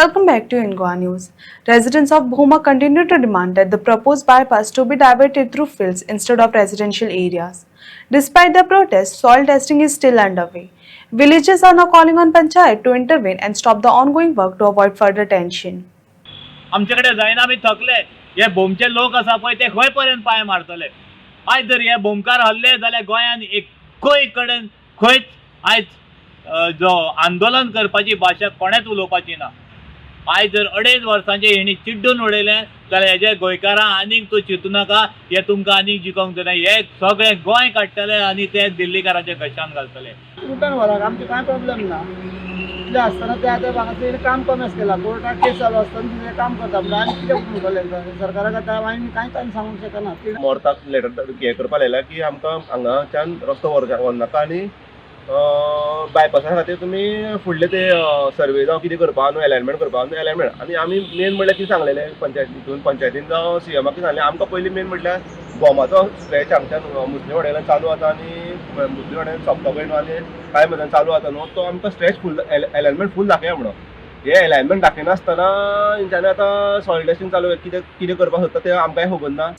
Welcome back to Ingoa News. Residents of Bhoma continue to demand that the proposed bypass to be diverted through fields instead of residential areas. Despite the protest, soil testing is still underway. Villagers are now calling on Panchayat to intervene and stop the ongoing work to avoid further tension. आमच्याकडे जायना आमी थकले हे भोमचे लोक आसा पळय ते खंय पर्यंत पांय मारतले आयज जर हे भोमकार हल्ले जाल्यार गोंयान एकूय कडेन खंयच आयज जो आंदोलन करपाची भाशा कोणेच उलोवपाची ना आयज जर 2.5 वर्सांचे हेणी चिड्डून उडयलें जाल्यार हेजे गोंयकारां आनीक तूं चिंतू नाका हे तुमकां आनीक जिखोवंक जाय हे सगळें गोंय काडटले आनी ते दिल्लीकारांच्या कशान घालतले रिटर्न व्हराक आमचे कांय प्रॉब्लेम ना कितें आसतना ते आतां म्हाका तेणें काम कमी केला कोर्टाक केस चालू आसतना तें काम करता पूण आनी कितें म्हणटलें सरकाराक आतां आमी कांयच आनी सांगूंक शकना मोर्ताक लेटर हें करपा लायला की आमकां हांगाच्यान रस्तो व्हरनाका आनी बायपासा खातीर तुमी फुडले ते सर्वे जावं कितें करपा न्हू अलायनमेंट करपा न्हू अलायनमेंट आनी आमी मेन म्हणल्यार कितें सांगलेलें पंचायतीन जावं CMाक कितें सांगलें आमकां पयलीं मेन म्हणल्यार बोमाचो स्ट्रेच हांगच्यान मुसली वाड्यान चालू आसा आनी मुसली वाड्यान सोंपता पळय न्हू आनी कांय मदन चालू आसा न्हू तो आमकां स्ट्रेच फूल अलायनमेंट फूल दाखया म्हणून हे अलायनमेंट दाखयनासतना तेंच्यांनी आतां सॉयल टेस्टींग चालू कितें करपाक सोदता तें आमकांय खबर ना.